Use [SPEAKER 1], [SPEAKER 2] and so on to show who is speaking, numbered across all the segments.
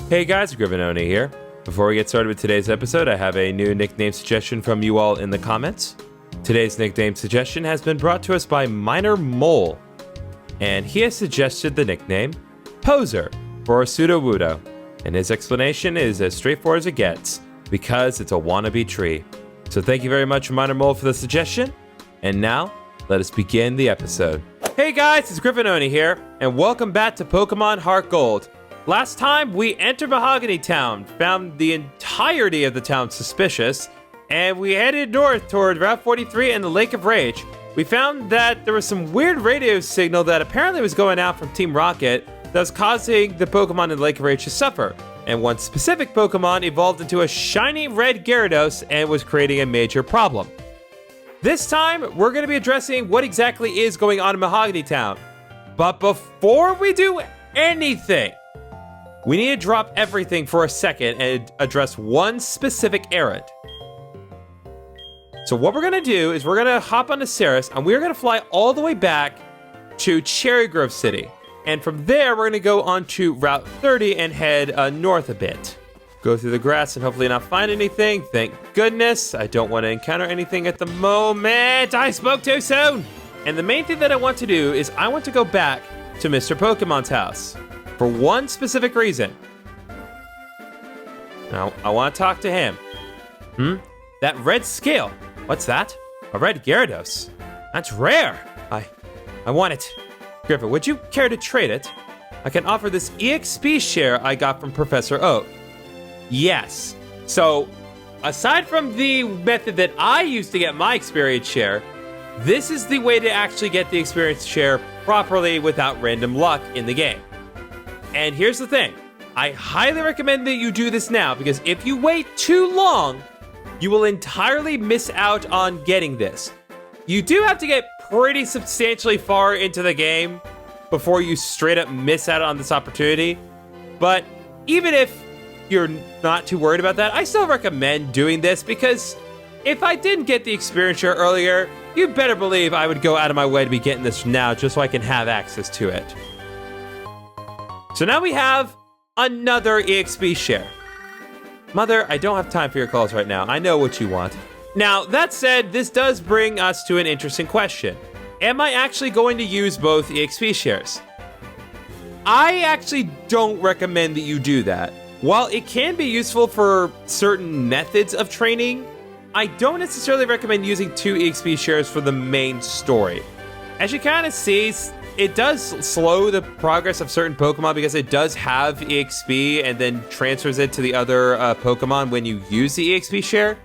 [SPEAKER 1] Hey guys, Griffin here. Before we get started with today's episode, I have a new nickname suggestion from you all in the comments. Today's nickname suggestion has been brought to us by Minor Mole, and he has suggested the nickname Poser for Sudowoodo, and his explanation is as straightforward as it gets, because it's a wannabe tree. So thank you very much, Minor Mole, for the suggestion, and now, let us begin the episode. Hey guys, it's Griffin here, and welcome back to Pokémon HeartGold. Last time, we entered Mahogany Town, found the entirety of the town suspicious, and we headed north toward Route 43 and the Lake of Rage. We found that there was some weird radio signal that apparently was going out from Team Rocket that was causing the Pokemon in the Lake of Rage to suffer, and one specific Pokemon evolved into a shiny red Gyarados and was creating a major problem. This time, we're going to be addressing what exactly is going on in Mahogany Town. But before we do anything, we need to drop everything for a second and address one specific errand. So what we're going to do is we're going to hop onto Ceres, and we're going to fly all the way back to Cherry Grove City. And from there, we're going to go on to Route 30 and head north a bit. Go through the grass and hopefully not find anything. Thank goodness. I don't want to encounter anything at the moment. I spoke too soon. And the main thing that I want to do is I want to go back to Mr. Pokemon's house. For one specific reason. Now, I want to talk to him. That red scale. What's that? A red Gyarados. That's rare. I want it. Griffin, would you care to trade it? I can offer this EXP share I got from Professor Oak. Yes. So, aside from the method that I used to get my experience share, this is the way to actually get the experience share properly without random luck in the game. And here's the thing, I highly recommend that you do this now, because if you wait too long, you will entirely miss out on getting this. You do have to get pretty substantially far into the game before you straight up miss out on this opportunity. But even if you're not too worried about that, I still recommend doing this, because if I didn't get the experience share earlier, you better believe I would go out of my way to be getting this now just so I can have access to it. So now we have another EXP share. Mother, I don't have time for your calls right now. I know what you want. Now, that said, this does bring us to an interesting question. Am I actually going to use both EXP shares? I actually don't recommend that you do that. While it can be useful for certain methods of training, I don't necessarily recommend using 2 EXP shares for the main story. As you kind of see, it does slow the progress of certain Pokemon because it does have EXP and then transfers it to the other Pokemon when you use the EXP share.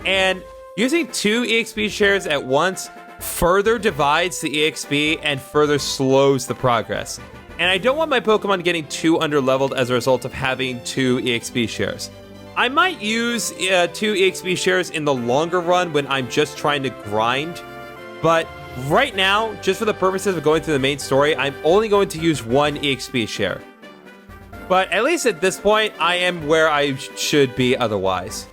[SPEAKER 1] And using 2 EXP shares at once further divides the EXP and further slows the progress. And I don't want my Pokemon getting too underleveled as a result of having 2 EXP shares. I might use 2 EXP shares in the longer run when I'm just trying to grind, but right now, just for the purposes of going through the main story, I'm only going to use 1 EXP share. But at least at this point, I am where I should be otherwise.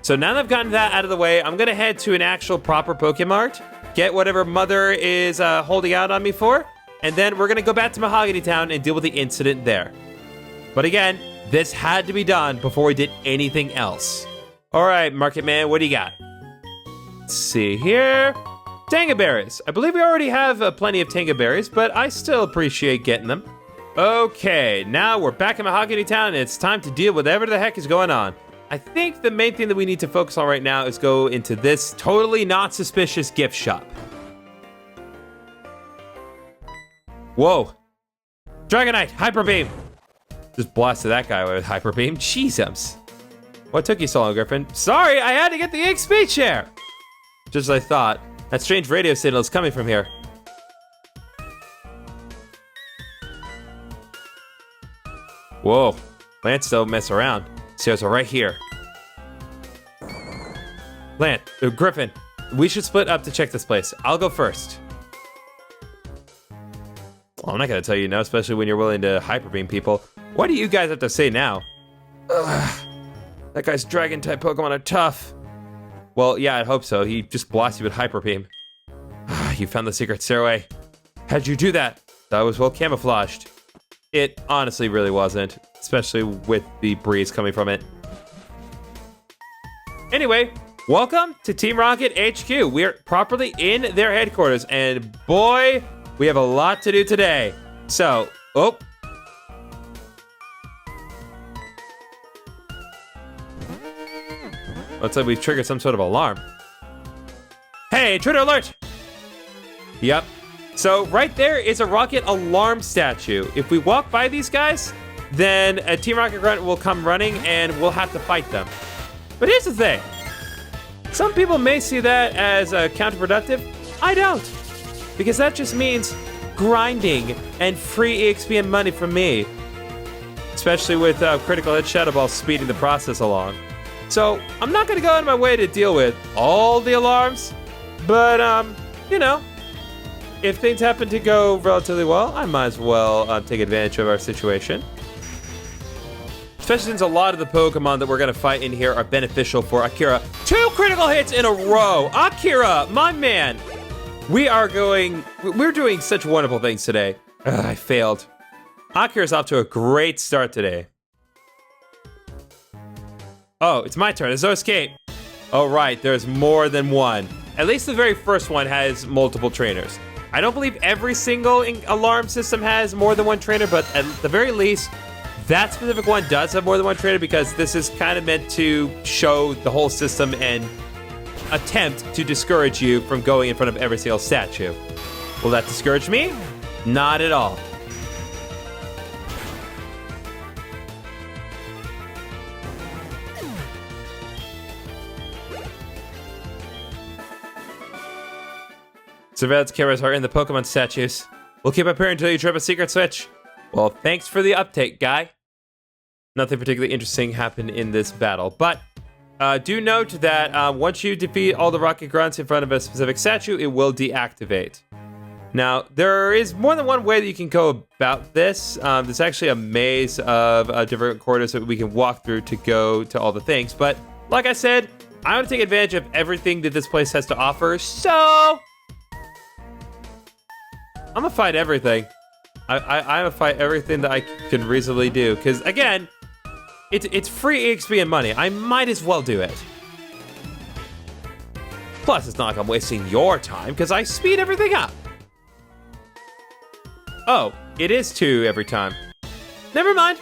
[SPEAKER 1] So now that I've gotten that out of the way, I'm going to head to an actual proper Pokemart, get whatever Mother is holding out on me for, and then we're going to go back to Mahogany Town and deal with the incident there. But again, this had to be done before we did anything else. All right, Market Man, what do you got? Let's see here. Tanga berries. I believe we already have plenty of Tanga berries, but I still appreciate getting them. Okay, now we're back in Mahogany Town, and it's time to deal with whatever the heck is going on. I think the main thing that we need to focus on right now is go into this totally not suspicious gift shop. Whoa. Dragonite, Hyper Beam. Just blasted that guy with Hyper Beam. Jesus. What took you so long, Griffin? Sorry, I had to get the XP share. Just as I thought. That strange radio signal is coming from here. Whoa. Lance, don't mess around. Stairs are right here. Griffin, we should split up to check this place. I'll go first. Well, I'm not going to tell you no, especially when you're willing to Hyper Beam people. What do you guys have to say now? Ugh. That guy's Dragon-type Pokemon are tough. Well, yeah, I hope so. He just blasted you with Hyper Beam. You found the secret stairway. How'd you do that? That was well camouflaged. It honestly really wasn't. especially with the breeze coming from it. Anyway, welcome to Team Rocket HQ. We're properly in their headquarters, and boy, we have a lot to do today. So, looks like we've triggered some sort of alarm. Hey, intruder alert! Yep. So right there is a rocket alarm statue. If we walk by these guys, then a Team Rocket Grunt will come running and we'll have to fight them. But here's the thing. Some people may see that as counterproductive. I don't. Because that just means grinding and free EXP and money from me. Especially with Critical Hit Shadow Ball speeding the process along. So I'm not going to go out of my way to deal with all the alarms. But, you know, if things happen to go relatively well, I might as well take advantage of our situation. Especially since a lot of the Pokemon that we're going to fight in here are beneficial for Akira. 2 critical hits in a row! Akira, my man! We're doing such wonderful things today. Ugh, I failed. Akira's off to a great start today. Oh, it's my turn. There's no escape. Oh, right. There's more than one. At least the very first one has multiple trainers. I don't believe every single alarm system has more than one trainer, but at the very least, that specific one does have more than one trainer because this is kind of meant to show the whole system and attempt to discourage you from going in front of every single statue. Will that discourage me? Not at all. Surveillance cameras are in the Pokemon statues. We'll keep up here until you trip a secret switch. Well, thanks for the update, guy. Nothing particularly interesting happened in this battle, but do note that once you defeat all the Rocket Grunts in front of a specific statue, it will deactivate. Now, there is more than one way that you can go about this. There's actually a maze of different corridors that we can walk through to go to all the things, but like I said, I want to take advantage of everything that this place has to offer, so I'm gonna fight everything. I'm gonna fight everything that I can reasonably do. Because, again, it's free EXP and money. I might as well do it. Plus, it's not like I'm wasting your time, because I speed everything up. Oh, it is 2 every time. Never mind.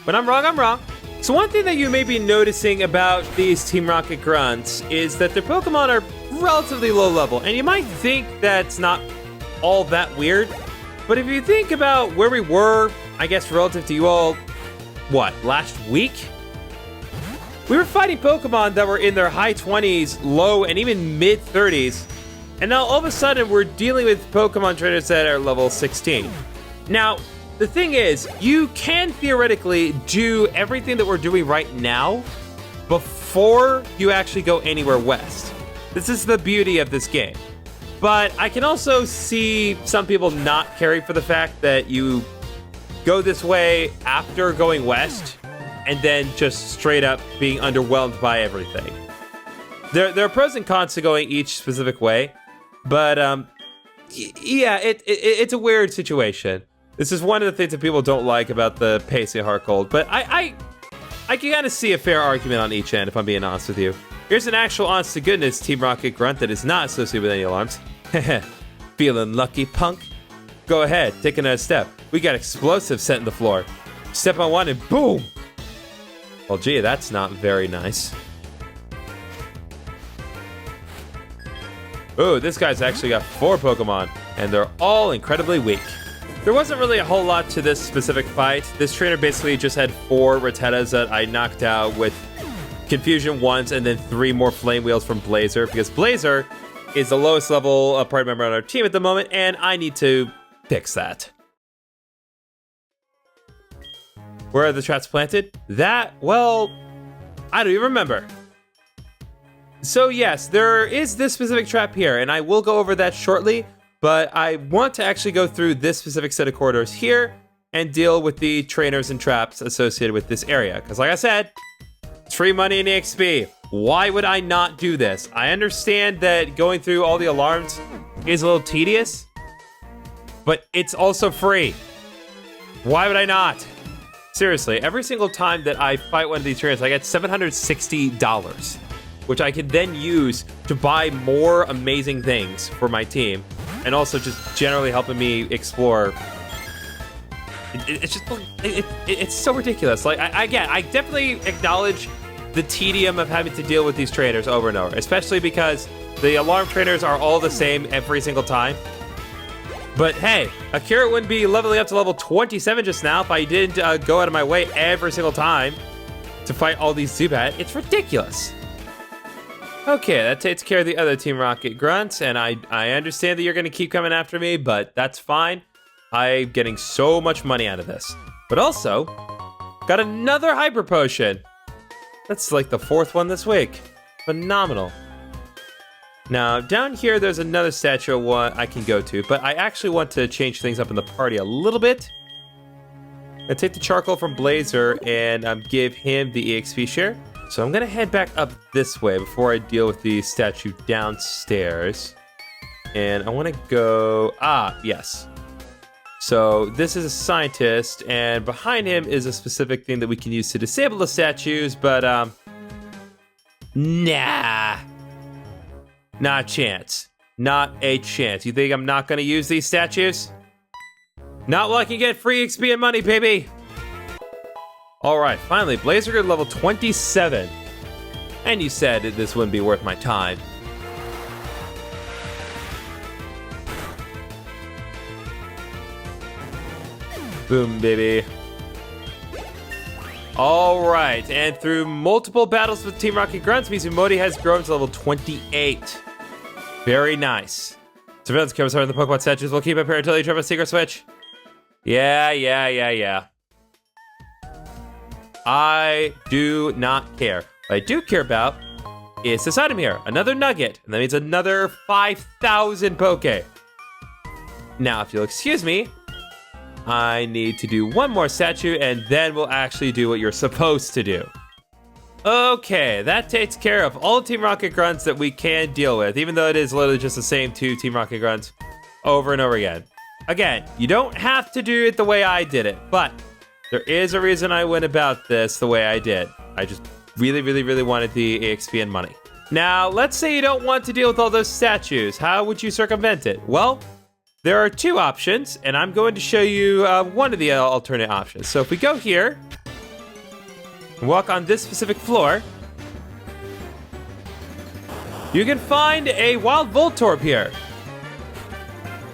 [SPEAKER 1] When I'm wrong, I'm wrong. So one thing that you may be noticing about these Team Rocket Grunts is that their Pokemon are relatively low level. And you might think that's not all that weird, but if you think about where we were, I guess relative to you all, what, last week? We were fighting Pokemon that were in their high 20s, low, and even mid 30s, and now all of a sudden we're dealing with Pokemon trainers that are level 16. Now, the thing is, you can theoretically do everything that we're doing right now before you actually go anywhere west. This is the beauty of this game. But I can also see some people not caring for the fact that you go this way after going west and then just straight up being underwhelmed by everything. There are pros and cons to going each specific way, but yeah, it's a weird situation. This is one of the things that people don't like about the pacing of HeartGold, but I can kind of see a fair argument on each end, if I'm being honest with you. Here's an actual honest-to-goodness Team Rocket Grunt that is not associated with any alarms. Feeling lucky, punk? Go ahead, take another step. We got explosives set in the floor. Step on one and boom! Well, gee, that's not very nice. Ooh, this guy's actually got 4 Pokemon, and they're all incredibly weak. There wasn't really a whole lot to this specific fight. This trainer basically just had 4 Ratettas that I knocked out with Confusion once, and then 3 more Flame Wheels from Blazer, because Blazer is the lowest level party member on our team at the moment, and I need to fix that. Where are the traps planted? That, well, I don't even remember. So yes, there is this specific trap here, and I will go over that shortly, but I want to actually go through this specific set of corridors here and deal with the trainers and traps associated with this area, because like I said, it's free money and EXP. Why would I not do this? I understand that going through all the alarms is a little tedious, but it's also free. Why would I not? Seriously, every single time that I fight one of these trainers, I get $760, which I can then use to buy more amazing things for my team, and also just generally helping me explore. It's so ridiculous. Like, I definitely acknowledge the tedium of having to deal with these trainers over and over, especially because the alarm trainers are all the same every single time. But hey, Akira wouldn't be leveling up to level 27 just now if I didn't go out of my way every single time to fight all these Zubat. It's ridiculous. Okay, that takes care of the other Team Rocket grunts, and I understand that you're going to keep coming after me, but that's fine. I'm getting so much money out of this. But also, got another Hyper Potion. That's like the 4th one this week. Phenomenal. Now, down here, there's another statue one I can go to, but I actually want to change things up in the party a little bit. I take the charcoal from Blazer and give him the EXP share. So I'm gonna head back up this way before I deal with the statue downstairs. And I wanna go, yes. So this is a scientist, and behind him is a specific thing that we can use to disable the statues, but nah. Not a chance. Not a chance. You think I'm not gonna use these statues? Not while I can get free XP and money, baby! Alright, finally, Blazer level 27. And you said that this wouldn't be worth my time. Boom, baby. Alright, and through multiple battles with Team Rocket Grunts, Mizumori has grown to level 28. Very nice. Surveillance cameras are in the Pokemon statues. We'll keep up here until you drop a secret switch. Yeah. I do not care. What I do care about is this item here. Another nugget. And that means another 5,000 Poke. Now, if you'll excuse me, I need to do one more statue, and then we'll actually do what you're supposed to do. Okay, that takes care of all Team Rocket Grunts that we can deal with, even though it is literally just the same 2 Team Rocket Grunts over and over again. Again, you don't have to do it the way I did it, but there is a reason I went about this the way I did. I just really wanted the EXP and money. Now, let's say you don't want to deal with all those statues. How would you circumvent it? Well, there are 2 options, and I'm going to show you one of the alternate options. So if we go here, and walk on this specific floor, you can find a wild Voltorb here.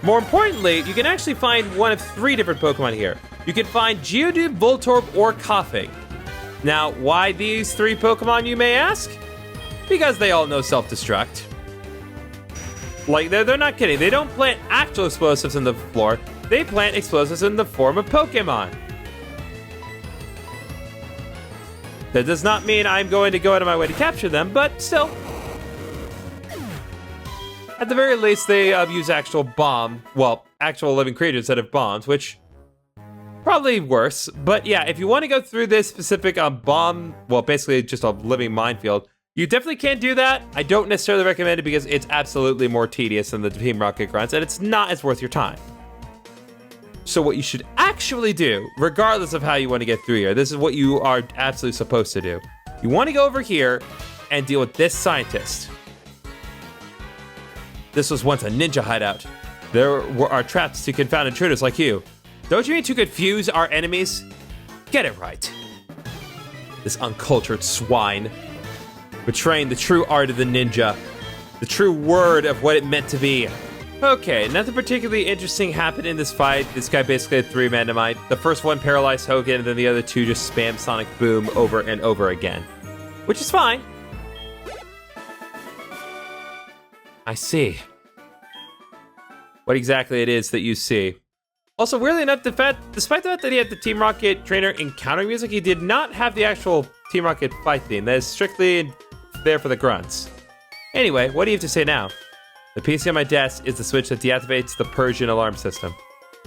[SPEAKER 1] More importantly, you can actually find one of 3 different Pokemon here. You can find Geodude, Voltorb, or Koffing. Now, why these 3 Pokemon, you may ask? Because they all know self-destruct. Like, they're not kidding. They don't plant actual explosives in the floor. They plant explosives in the form of Pokemon. That does not mean I'm going to go out of my way to capture them, but still. At the very least, they use actual actual living creatures instead of bombs, which probably worse. But yeah, if you want to go through this specific bomb, basically just a living minefield, you definitely can do that. I don't necessarily recommend it because it's absolutely more tedious than the Team Rocket Grunts, and it's not as worth your time. So what you should actually do, regardless of how you want to get through here, this is what you are absolutely supposed to do. You want to go over here and deal with this scientist. This was once a ninja hideout. There are traps to confound intruders like you. Don't you mean to confuse our enemies? Get it right. This uncultured swine. Betraying the true art of the ninja. The true word of what it meant to be. Okay, nothing particularly interesting happened in this fight. This guy basically had 3 Magnemite. The first one paralyzed Hogan, and then the other 2 just spam Sonic Boom over and over again. Which is fine. I see. What exactly it is that you see. Also, weirdly enough, despite the fact that he had the Team Rocket trainer encountering music, he did not have the actual Team Rocket fight theme. That is strictly there for the grunts. Anyway, what do you have to say now? The PC on my desk is the switch that deactivates the Persian alarm system.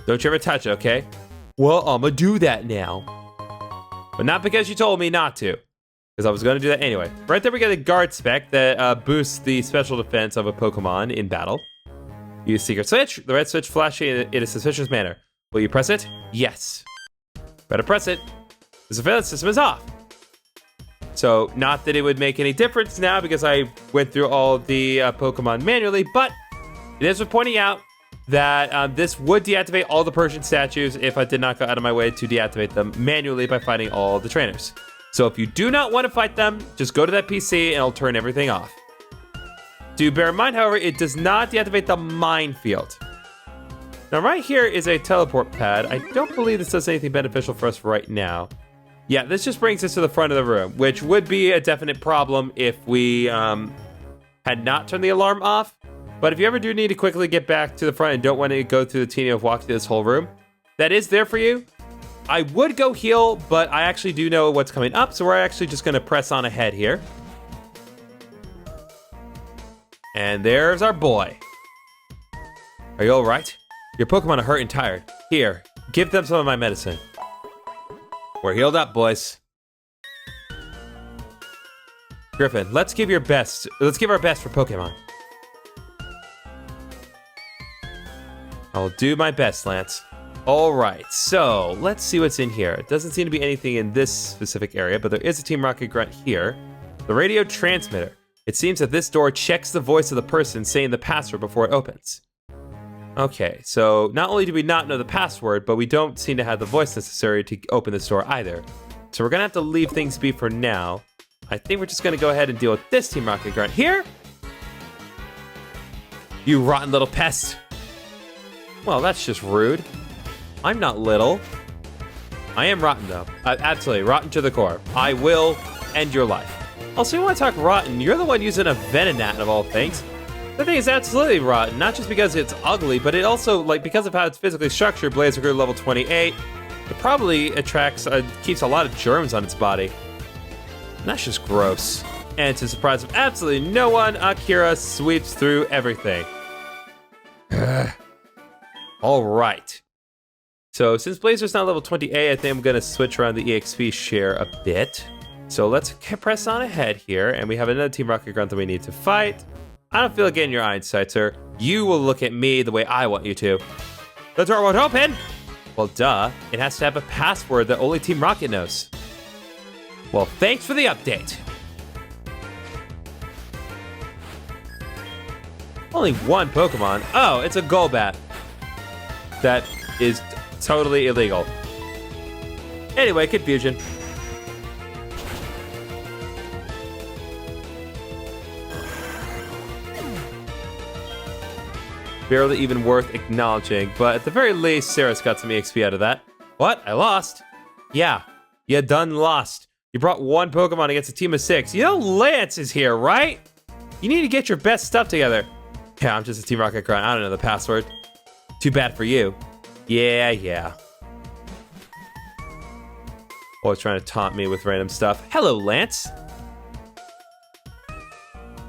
[SPEAKER 1] Don't you ever touch it, okay? Well, I'ma do that now. But not because you told me not to. Because I was going to do that anyway. Right there we get a guard spec that boosts the special defense of a Pokemon in battle. Use secret switch. The red switch flashing in a suspicious manner. Will you press it? Yes. Better press it. The surveillance system is off. So, not that it would make any difference now because I went through all the Pokemon manually, but it is worth pointing out that this would deactivate all the Persian statues if I did not go out of my way to deactivate them manually by fighting all the trainers. So if you do not want to fight them, just go to that PC and it'll turn everything off. Do bear in mind, however, it does not deactivate the minefield. Now right here is a teleport pad. I don't believe this does anything beneficial for us right now. Yeah, this just brings us to the front of the room, which would be a definite problem if we had not turned the alarm off. But if you ever do need to quickly get back to the front and don't want to go through the tedium of walking through this whole room, that is there for you. I would go heal, but I actually do know what's coming up, so we're actually just going to press on ahead here. And there's our boy. Are you all right? Your Pokemon are hurt and tired. Here, give them some of my medicine. We're healed up, boys. Griffin, let's give our best for Pokemon. I'll do my best, Lance. All right, so let's see what's in here. It doesn't seem to be anything in this specific area, but there is a Team Rocket grunt here. The radio transmitter. It seems that this door checks the voice of the person saying the password before it opens. Okay, so not only do we not know the password, but we don't seem to have the voice necessary to open this door either. So we're gonna have to leave things be for now. I think we're just gonna go ahead and deal with this Team Rocket grunt here. You rotten little pest. Well, that's just rude. I'm not little. I am rotten, though. Absolutely, rotten to the core. I will end your life. Also, you want to talk rotten, you're the one using a Venonat of all things. The thing is absolutely rotten, not just because it's ugly, but it also, like, because of how it's physically structured, Blaziken level 28, it probably keeps a lot of germs on its body. And that's just gross. And to the surprise of absolutely no one, Akira sweeps through everything. All right. So since Blazer's not level 20A, I think I'm going to switch around the EXP share a bit. So let's press on ahead here, and we have another Team Rocket grunt that we need to fight. I don't feel like getting your eyesight, sir. You will look at me the way I want you to. The door won't open! Well, duh. It has to have a password that only Team Rocket knows. Well, thanks for the update. Only one Pokemon. Oh, it's a Golbat. That is totally illegal. Anyway, confusion. Barely even worth acknowledging, but at the very least, Sarah's got some EXP out of that. What? I lost? Yeah, you done lost. You brought one Pokemon against a team of 6. You know Lance is here, right? You need to get your best stuff together. Yeah, I'm just a Team Rocket grunt. I don't know the password. Too bad for you. Yeah. Always trying to taunt me with random stuff. Hello, Lance.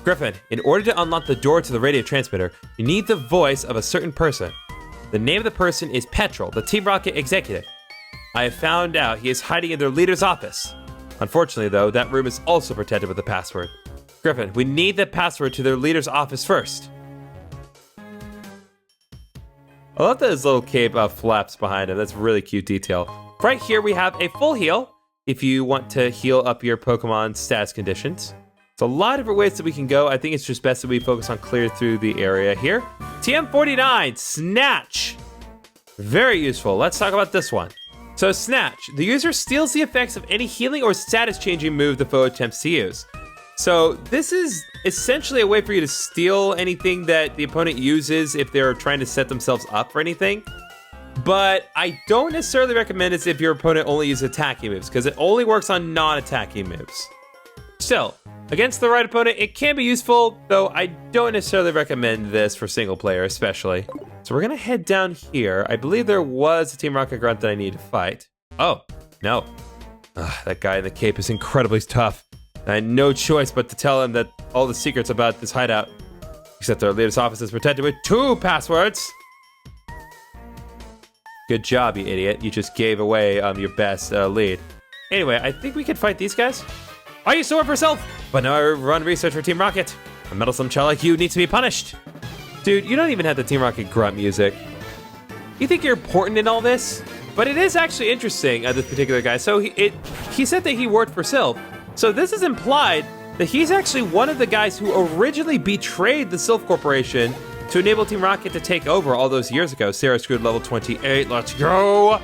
[SPEAKER 1] Griffin, in order to unlock the door to the radio transmitter, you need the voice of a certain person. The name of the person is Petrol, the Team Rocket executive. I have found out he is hiding in their leader's office. Unfortunately, though, that room is also protected with a password. Griffin, we need the password to their leader's office first. I love that his little cape flaps behind him. That's a really cute detail. Right here, we have a full heal if you want to heal up your Pokemon status conditions. There's a lot of different ways that we can go. I think it's just best that we focus on clear through the area here. TM49, Snatch. Very useful. Let's talk about this one. So Snatch, the user steals the effects of any healing or status changing move the foe attempts to use. So this is essentially a way for you to steal anything that the opponent uses if they're trying to set themselves up for anything. But I don't necessarily recommend this if your opponent only uses attacking moves, because it only works on non-attacking moves. Still, against the right opponent, it can be useful, though I don't necessarily recommend this for single player especially. So we're gonna head down here. I believe there was a Team Rocket grunt that I need to fight. Oh, no. That guy in the cape is incredibly tough. I had no choice but to tell him that all the secrets about this hideout, except our leader's office, is protected with 2 passwords. Good job, you idiot. You just gave away your best lead. Anyway, I think we can fight these guys. I used to work for yourself, but now I run research for Team Rocket. A meddlesome child like you needs to be punished. Dude, you don't even have the Team Rocket grunt music. You think you're important in all this? But it is actually interesting, this particular guy. So he said that he worked for Sylph. So this is implied that he's actually one of the guys who originally betrayed the Sylph Corporation to enable Team Rocket to take over all those years ago. Sarah screwed level 28. Let's go!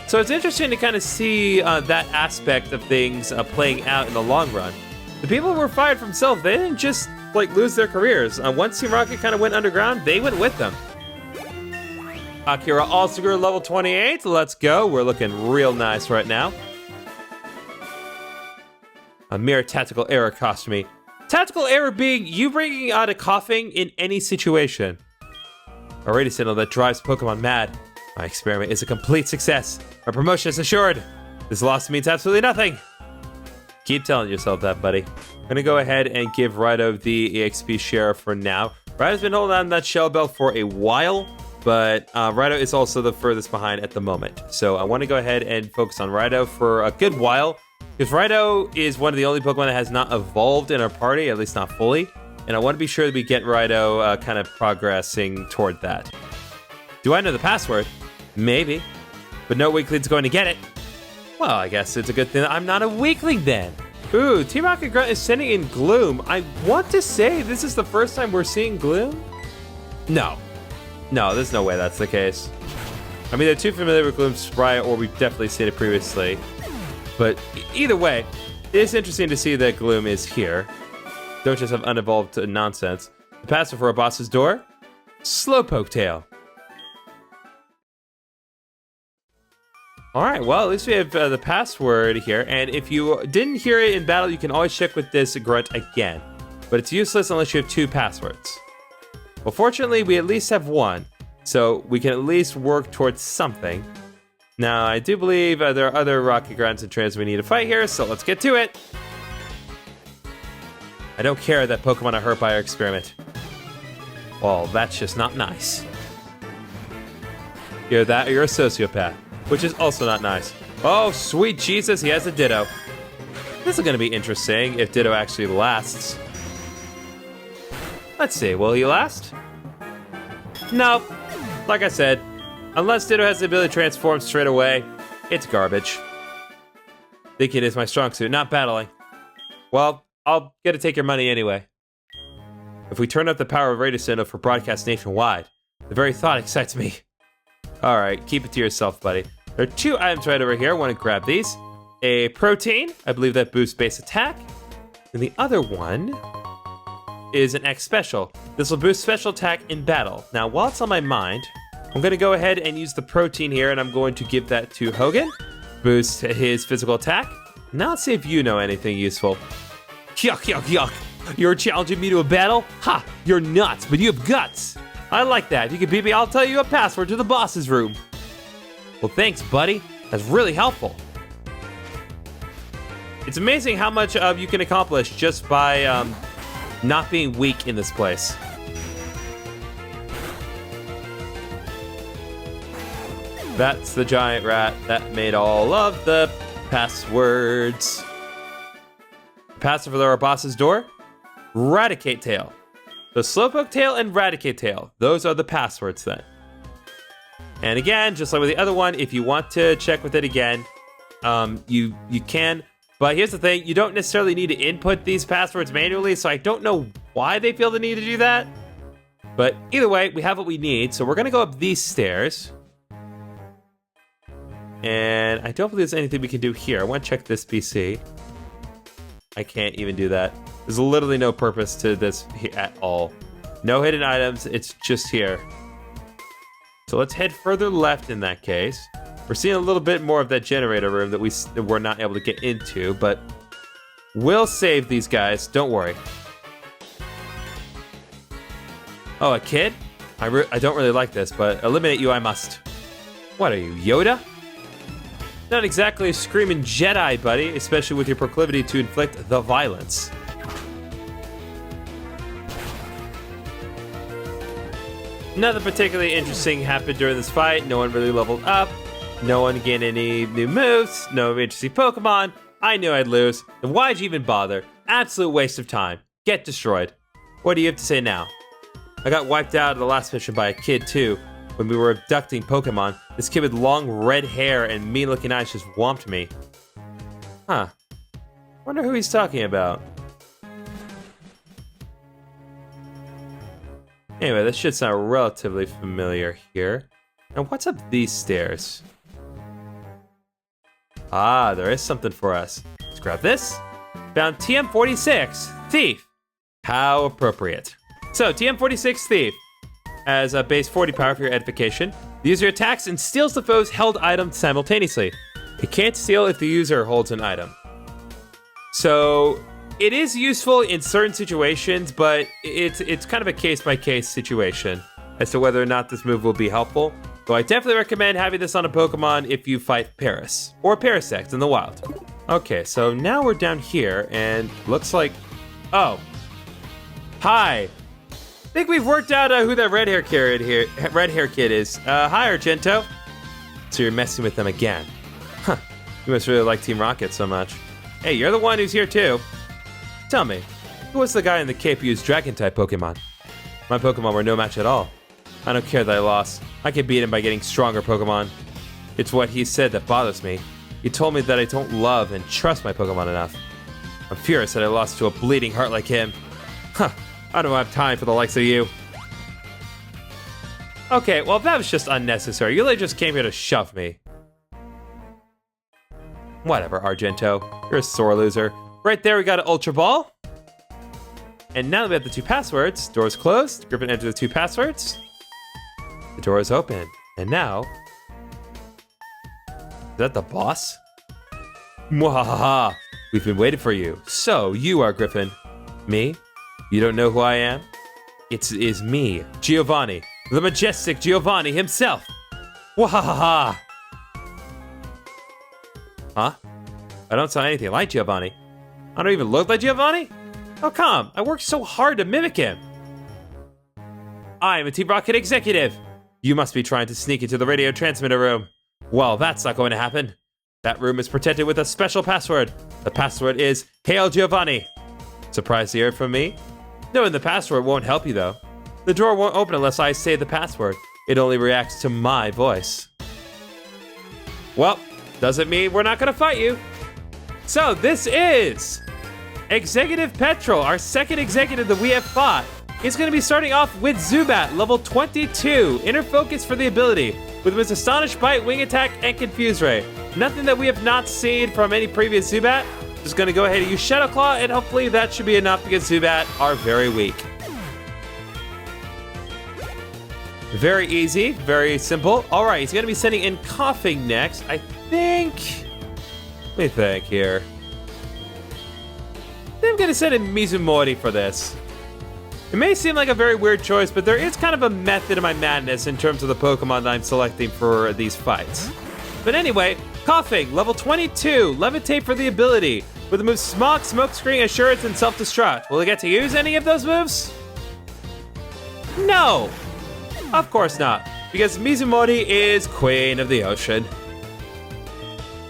[SPEAKER 1] So it's interesting to kind of see that aspect of things playing out in the long run. The people who were fired from Sylph, they didn't just like lose their careers. Once Team Rocket kind of went underground, they went with them. Akira also grew level 28. Let's go. We're looking real nice right now. A mere tactical error cost me. Tactical error being you bringing out a coughing in any situation. A radio signal that drives Pokemon mad. My experiment is a complete success. My promotion is assured. This loss means absolutely nothing. Keep telling yourself that, buddy. I'm gonna go ahead and give Rido the EXP share for now. Rido's been holding on to that shell bell for a while, but Rido is also the furthest behind at the moment. So I want to go ahead and focus on Rido for a good while, because Rido is one of the only Pokemon that has not evolved in our party, at least not fully. And I want to be sure that we get Rido kind of progressing toward that. Do I know the password? Maybe. But no weakling's going to get it. Well, I guess it's a good thing that I'm not a weakling then. Ooh, Team Rocket Grunt is sending in Gloom. I want to say this is the first time we're seeing Gloom? No, there's no way that's the case. I mean, they're too familiar with Gloom's Sprite, or we've definitely seen it previously. But either way, it is interesting to see that Gloom is here. Don't just have unevolved nonsense. The password for our boss's door? Slowpoke Tail. All right, well, at least we have the password here. And if you didn't hear it in battle, you can always check with this grunt again. But it's useless unless you have 2 passwords. Well, fortunately, we at least have 1. So we can at least work towards something. Now, I do believe there are other Rocket Grunts and trainers we need to fight here, so let's get to it. I don't care that Pokemon are hurt by our experiment. Well, that's just not nice. Either that or you're a sociopath, which is also not nice. Oh, sweet Jesus, he has a Ditto. This is going to be interesting if Ditto actually lasts. Let's see, will he last? Nope. Like I said, unless Ditto has the ability to transform straight away, it's garbage. Thinking is my strong suit, not battling. Well, I'll get to take your money anyway. If we turn up the power of radio signal for broadcast nationwide, the very thought excites me. Alright, keep it to yourself, buddy. There are 2 items right over here. I want to grab these. A protein, I believe that boosts base attack. And the other one is an X special. This will boost special attack in battle. Now, while it's on my mind, I'm going to go ahead and use the protein here, and I'm going to give that to Hogan. Boost his physical attack. Now let's see if you know anything useful. Yuck, yuck, yuck. You're challenging me to a battle? Ha! You're nuts, but you have guts. I like that. If you can beat me, I'll tell you a password to the boss's room. Well, thanks, buddy. That's really helpful. It's amazing how much you can accomplish just by not being weak in this place. That's the giant rat that made all of the passwords. Password for our boss's door? Raticate Tail. So Slowpoke Tail and Raticate Tail. Those are the passwords then. And again, just like with the other one, if you want to check with it again, you can. But here's the thing, you don't necessarily need to input these passwords manually, so I don't know why they feel the need to do that. But either way, we have what we need, so we're gonna go up these stairs. And I don't believe there's anything we can do here. I want to check this PC. I can't even do that. There's literally no purpose to this at all. No hidden items, it's just here. So let's head further left in that case. We're seeing a little bit more of that generator room that we're not able to get into, but we'll save these guys, don't worry. Oh, a kid? I don't really like this, but eliminate you I must. What are you, Yoda? Not exactly a screaming Jedi, buddy, especially with your proclivity to inflict the violence. Nothing particularly interesting happened during this fight. No one really leveled up. No one gained any new moves. No interesting Pokemon. I knew I'd lose. Then why'd you even bother? Absolute waste of time. Get destroyed. What do you have to say now? I got wiped out of the last mission by a kid too. when we were abducting Pokemon, this kid with long red hair and mean-looking eyes just whomped me. Huh. Wonder who he's talking about. Anyway, this should sound relatively familiar here. And what's up these stairs? Ah, there is something for us. Let's grab this. Found TM46, Thief. How appropriate. So, TM46, Thief. Has a base 40 power for your edification. The user attacks and steals the foe's held item simultaneously. It can't steal if the user holds an item. So, it is useful in certain situations, but it's kind of a case-by-case situation as to whether or not this move will be helpful. So I definitely recommend having this on a Pokemon if you fight Paris or Parasect in the wild. Okay, so now we're down here and looks like... Oh. Hi. I think we've worked out who that red hair kid is. Hi, Argento. So you're messing with them again. Huh. You must really like Team Rocket so much. Hey, you're the one who's here too. Tell me, who was the guy in the cape who used Dragon-type Pokemon? My Pokemon were no match at all. I don't care that I lost. I can beat him by getting stronger Pokemon. It's what he said that bothers me. He told me that I don't love and trust my Pokemon enough. I'm furious that I lost to a bleeding heart like him. Huh, I don't have time for the likes of you. Okay, well that was just unnecessary. You really just came here to shove me. Whatever, Argento. You're a sore loser. Right there, we got an Ultra Ball. And now that we have the 2 passwords, door's closed. Griffin enters the 2 passwords. The door is open. And now... Is that the boss? Mwahaha! We've been waiting for you. So, you are Griffin. Me? You don't know who I am? It is me, Giovanni. The majestic Giovanni himself. Wahaha! Huh? I don't sound anything like Giovanni. I don't even look like Giovanni? How come? I worked so hard to mimic him. I am a Team Rocket executive. You must be trying to sneak into the radio transmitter room. Well, that's not going to happen. That room is protected with a special password. The password is Hail Giovanni. Surprised to hear it from me? Knowing the password won't help you, though. The door won't open unless I say the password. It only reacts to my voice. Well, doesn't mean we're not going to fight you. So this is Executive Petrol, our second executive that we have fought. He's going to be starting off with Zubat, level 22, Inner Focus for the ability, with his Astonish Bite, Wing Attack, and Confuse Ray. Nothing that we have not seen from any previous Zubat. Just going to go ahead and use Shadow Claw, and hopefully that should be enough because Zubat are very weak. Very easy, very simple. All right, he's going to be sending in Coughing next. I think... Let me think here. I think I'm going to send in Mizumori for this. It may seem like a very weird choice, but there is kind of a method to my madness in terms of the Pokemon that I'm selecting for these fights. But anyway, Coughing, level 22, Levitate for the ability, with the moves Smog, Smokescreen, Assurance, and Self-Destruct. Will I get to use any of those moves? No! Of course not, because Mizumori is Queen of the Ocean.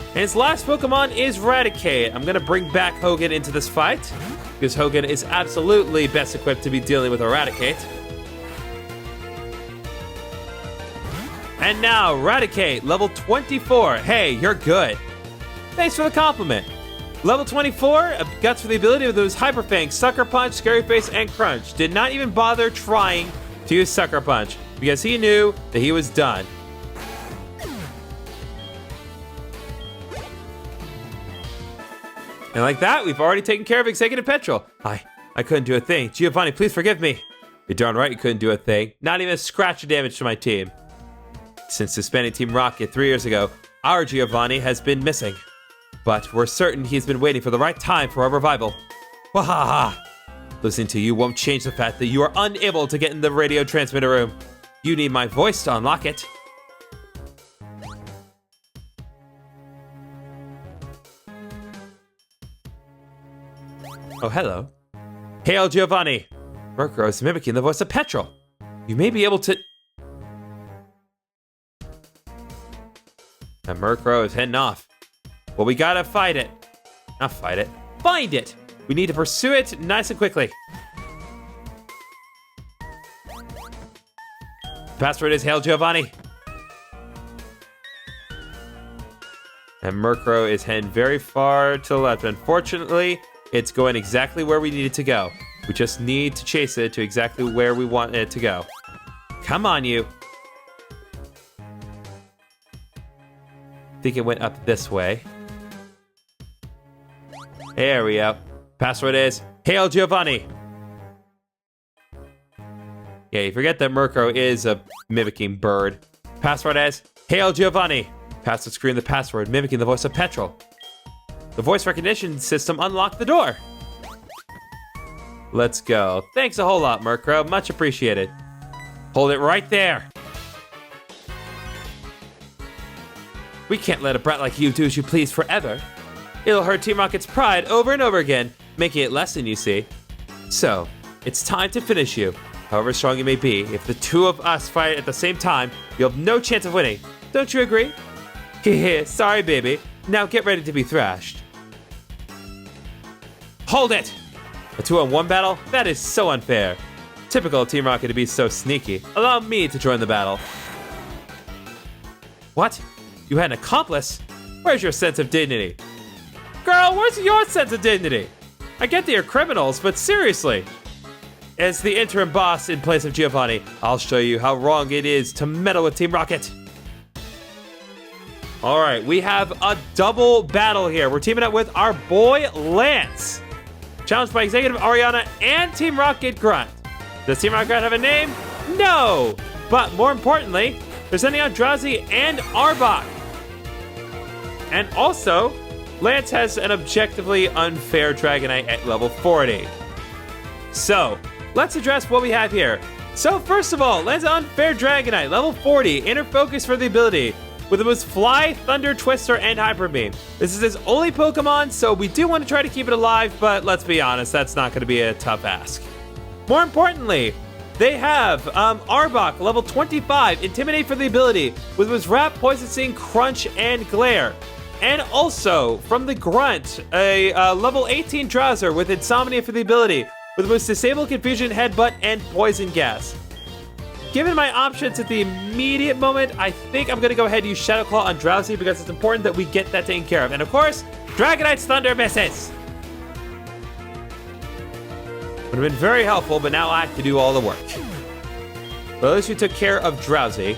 [SPEAKER 1] And his last Pokemon is Raticate. I'm going to bring back Hogan into this fight, because Hogan is absolutely best equipped to be dealing with Raticate. And now, Raticate, level 24. Hey, you're good. Thanks for the compliment. Level 24, Guts for the ability with those Hyper Fang, Sucker Punch, Scary Face, and Crunch. Did not even bother trying to use Sucker Punch, because he knew that he was done. And like that, we've already taken care of Executive Petrol. I couldn't do a thing. Giovanni, please forgive me. You're darn right you couldn't do a thing. Not even a scratch of damage to my team. Since suspending Team Rocket 3 years ago, our Giovanni has been missing. But we're certain he's been waiting for the right time for our revival. Wahaha! Listening to you won't change the fact that you are unable to get in the radio transmitter room. You need my voice to unlock it. Oh, hello. Hail, Giovanni. Murkrow is mimicking the voice of Petrol. You may be able to... And Murkrow is heading off. Well, we gotta fight it. Not fight it. Find it! We need to pursue it nice and quickly. Password is Hail Giovanni. And Murkrow is heading very far to the left. Unfortunately, it's going exactly where we need it to go. We just need to chase it to exactly where we want it to go. Come on, you. I think it went up this way. There we go. Password is Hail Giovanni. Yeah, you forget that Murkrow is a mimicking bird. Password is Hail Giovanni. Pass the screen the password, mimicking the voice of Petrol. The voice recognition system unlocked the door. Let's go. Thanks a whole lot, Murkrow. Much appreciated. Hold it right there. We can't let a brat like you do as you please forever. It'll hurt Team Rocket's pride over and over again, making it lessen, you see. So, it's time to finish you. However strong you may be, if the two of us fight at the same time, you'll have no chance of winning. Don't you agree? Hehe, sorry, baby. Now get ready to be thrashed. Hold it! A 2-on-1 battle? That is so unfair. Typical of Team Rocket to be so sneaky. Allow me to join the battle. What? You had an accomplice? Where's your sense of dignity? Girl, where's your sense of dignity? I get that you're criminals, but seriously. As the interim boss in place of Giovanni, I'll show you how wrong it is to meddle with Team Rocket. All right, we have a double battle here. We're teaming up with our boy Lance. Challenged by Executive Ariana and Team Rocket Grunt. Does Team Rocket have a name? No! But more importantly, they're sending out Drowsy and Arbok. And also, Lance has an objectively unfair Dragonite at level 40. So, let's address what we have here. So first of all, Lance's unfair Dragonite, level 40, inner focus for the ability, with the most Fly, Thunder, Twister, and Hyper Beam. This is his only Pokemon, so we do want to try to keep it alive, but let's be honest, that's not going to be a tough ask. More importantly, they have Arbok, level 25, Intimidate for the ability, with his Wrap, Poison Sting, Crunch, and Glare. And also, from the Grunt, a level 18 Drowser with Insomnia for the ability, with the most Disable, Confusion, Headbutt, and Poison Gas. Given my options at the immediate moment, I think I'm going to go ahead and use Shadow Claw on Drowsy because it's important that we get that taken care of. And of course, Dragonite's Thunder misses. Would have been very helpful, but now I have to do all the work. But at least we took care of Drowsy.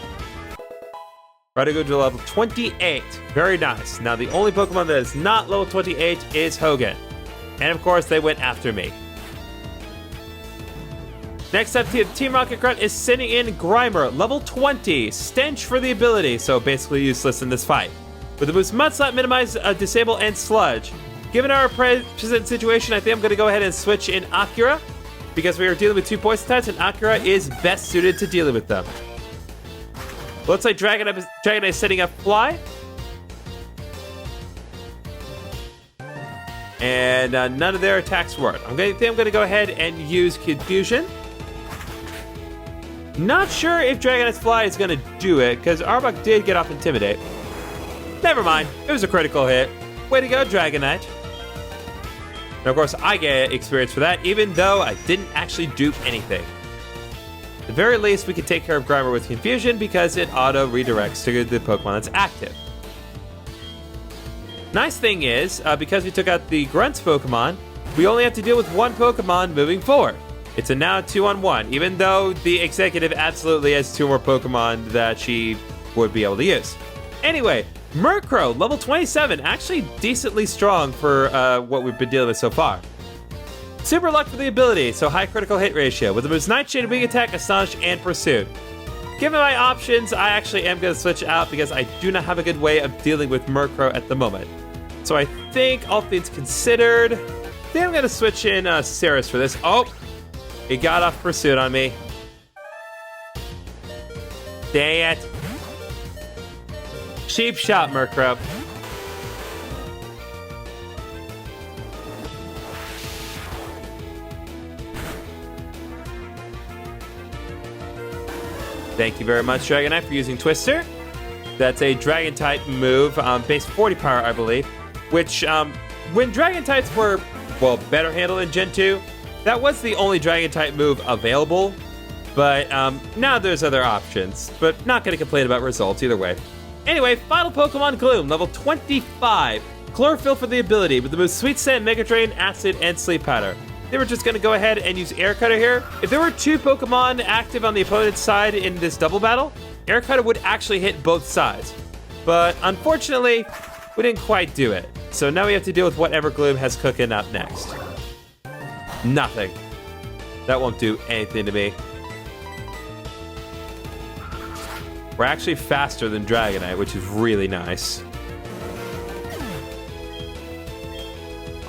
[SPEAKER 1] Try to go to level 28. Very nice. Now, the only Pokemon that is not level 28 is Hogan. And of course, they went after me. Next up, Team Rocket Grunt is sending in Grimer, level 20, Stench for the ability, so basically useless in this fight. With the boost Mudslap, Minimize, Disable, and Sludge. Given our present situation, I think I'm going to go ahead and switch in Akira, because we are dealing with two poison types, and Akira is best suited to dealing with them. Looks like Dragonite is setting up Fly. And none of their attacks work. I think I'm going to go ahead and use Confusion. Not sure if Dragonite's Fly is going to do it, because Arbok did get off Intimidate. Never mind, it was a critical hit. Way to go, Dragonite. And of course, I get experience for that, even though I didn't actually do anything. At the very least, we can take care of Grimer with Confusion, because it auto-redirects to the Pokemon that's active. Nice thing is, because we took out the Grunt's Pokemon, we only have to deal with one Pokemon moving forward. It's a now 2-on-1, even though the Executive absolutely has two more Pokemon that she would be able to use. Anyway, Murkrow, level 27, actually decently strong for what we've been dealing with so far. Super Luck for the ability, so high critical hit ratio, with the moves Nightshade, Wing Attack, Astonish, and Pursuit. Given my options, I actually am going to switch out because I do not have a good way of dealing with Murkrow at the moment. So I think, all things considered, I think I'm going to switch in Ceres for this. Oh! He got off Pursuit on me. Dang it. Cheap shot, Murkrow. Thank you very much, Dragonite, for using Twister. That's a Dragon-type move, base 40 power, I believe, which, when Dragon-types were, well, better handled in Gen 2, that was the only Dragon-type move available. But now there's other options, but not going to complain about results either way. Anyway, final Pokemon Gloom, level 25. Chlorophyll for the ability with the moves Sweet Scent, Mega Drain, Acid, and Sleep Powder. They were just going to go ahead and use Air Cutter here. If there were 2 Pokemon active on the opponent's side in this double battle, Air Cutter would actually hit both sides. But unfortunately, we didn't quite do it. So now we have to deal with whatever Gloom has cooking up next. Nothing. That won't do anything to me. We're actually faster than Dragonite, which is really nice.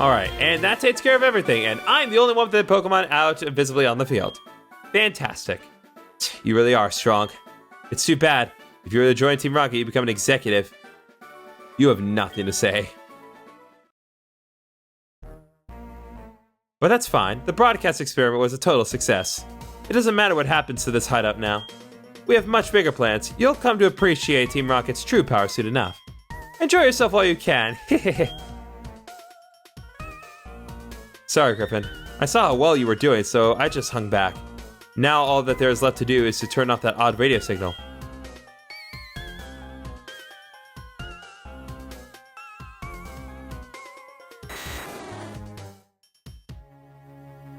[SPEAKER 1] Alright, and that takes care of everything, and I'm the only one with the Pokemon out visibly on the field. Fantastic. You really are strong. It's too bad. If you were to join Team Rocket, you become an executive. You have nothing to say. But that's fine. The broadcast experiment was a total success. It doesn't matter what happens to this hideout now. We have much bigger plans. You'll come to appreciate Team Rocket's true power soon enough. Enjoy yourself while you can. Sorry, Griffin. I saw how well you were doing, so I just hung back. Now all that there is left to do is to turn off that odd radio signal.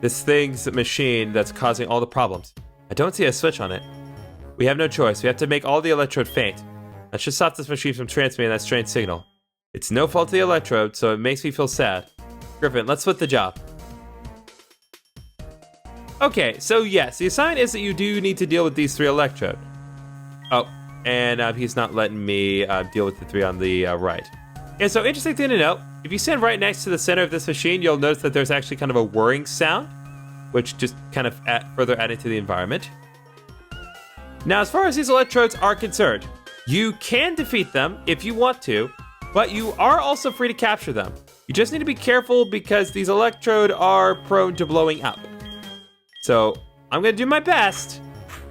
[SPEAKER 1] This thing's machine that's causing all the problems. I don't see a switch on it. We have no choice. We have to make all the electrode faint. That should stop this machine from transmitting that strange signal. It's no fault of the electrode, so it makes me feel sad. Griffin, let's split the job. Okay, so yes, the assignment is that you do need to deal with these 3 electrode. Oh, and he's not letting me deal with the 3 on the right. And so, interesting thing to note, if you stand right next to the center of this machine, you'll notice that there's actually kind of a whirring sound, which just kind of further added to the environment. Now, as far as these electrodes are concerned, you can defeat them if you want to, but you are also free to capture them. You just need to be careful because these electrode are prone to blowing up. So, I'm going to do my best,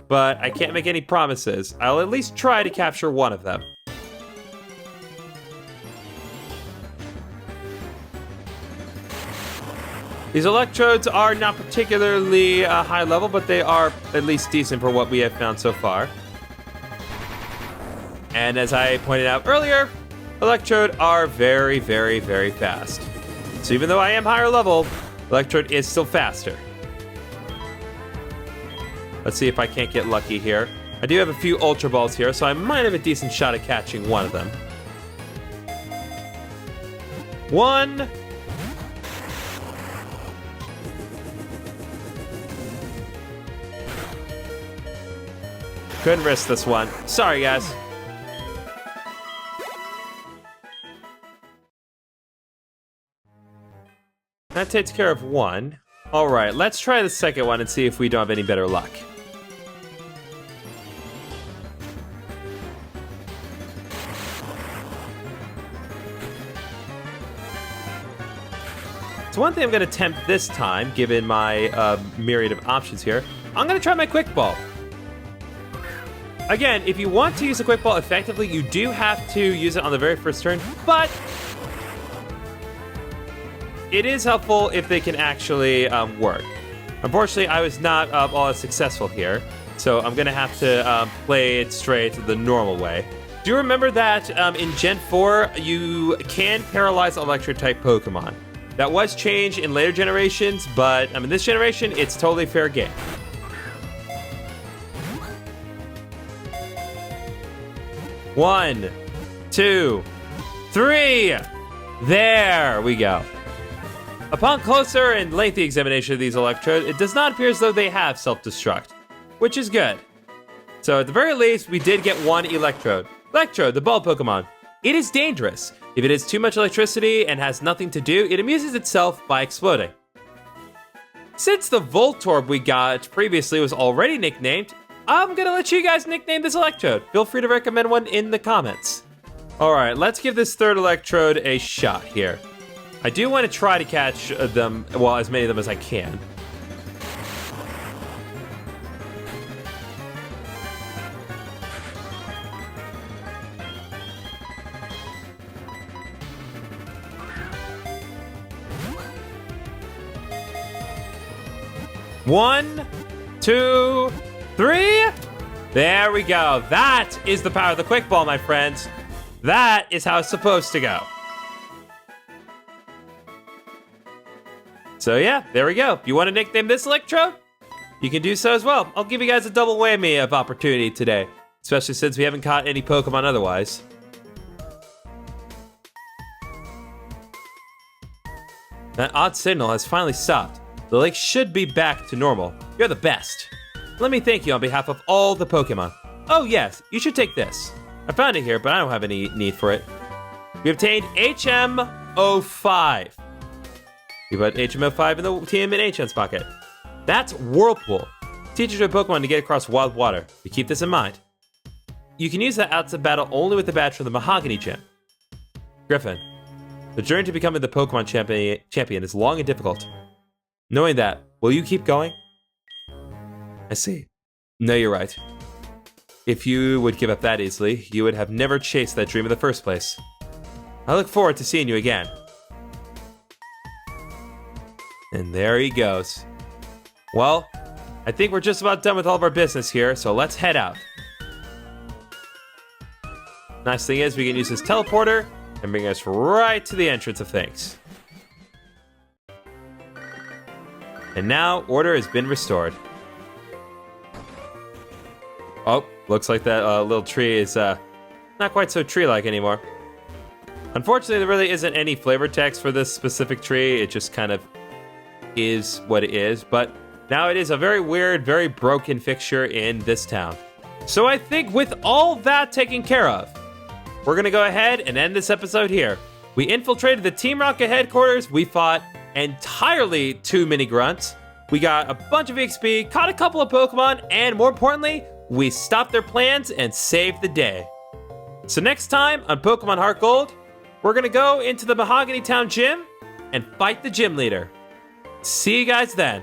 [SPEAKER 1] but I can't make any promises. I'll at least try to capture one of them. These electrodes are not particularly high level, but they are at least decent for what we have found so far. And as I pointed out earlier, electrode are very, very, very fast. So even though I am higher level, electrode is still faster. Let's see if I can't get lucky here. I do have a few Ultra Balls here, so I might have a decent shot at catching one of them. 1. Couldn't risk this one. Sorry, guys. That takes care of 1. All right, let's try the second one and see if we don't have any better luck. So one thing I'm going to attempt this time, given my myriad of options here, I'm going to try my Quick Ball. Again, if you want to use a Quick Ball effectively, you do have to use it on the very first turn, but it is helpful if they can actually work. Unfortunately, I was not all as successful here, so I'm going to have to play it straight the normal way. Do you remember that in Gen 4, you can paralyze Electric-type Pokemon? That was changed in later generations, but in this generation, it's totally fair game. One, 2, 3. There we go. Upon closer and lengthy examination of these electrodes, it does not appear as though they have self-destruct, which is good. So at the very least, we did get 1 electrode. Electrode, the ball Pokemon. It is dangerous. If it has too much electricity and has nothing to do, it amuses itself by exploding. Since the Voltorb we got previously was already nicknamed, I'm gonna let you guys nickname this electrode. Feel free to recommend one in the comments. All right, let's give this third electrode a shot here. I do want to try to catch them, well, as many of them as I can. One, 2, 3. There we go. That is the power of the quick ball, my friends. That is how it's supposed to go. So yeah, there we go. If you want to nickname this Electro, you can do so as well. I'll give you guys a double whammy of opportunity today, especially since we haven't caught any Pokemon otherwise. That odd signal has finally stopped. The lake should be back to normal. You're the best. Let me thank you on behalf of all the Pokemon. Oh yes, you should take this. I found it here, but I don't have any need for it. We obtained HM05. We put HM05 in the TM and HM's pocket. That's Whirlpool. Teaches your Pokemon to get across wild water. You keep this in mind. You can use that outside battle only with the badge from the Mahogany Gym. Griffin, the journey to becoming the Pokemon champion is long and difficult. Knowing that, will you keep going? I see. No, you're right. If you would give up that easily, you would have never chased that dream in the first place. I look forward to seeing you again. And there he goes. Well, I think we're just about done with all of our business here, so let's head out. Nice thing is we can use this teleporter and bring us right to the entrance of things. And now, order has been restored. Oh, looks like that little tree is not quite so tree-like anymore. Unfortunately, there really isn't any flavor text for this specific tree. It just kind of is what it is. But now it is a very weird, very broken fixture in this town. So I think with all that taken care of, we're going to go ahead and end this episode here. We infiltrated the Team Rocket headquarters. We fought entirely too many grunts. We got a bunch of XP, caught a couple of Pokemon, and more importantly, we stopped their plans and saved the day. So next time on Pokemon HeartGold, we're going to go into the Mahogany Town gym and fight the gym leader. See you guys then.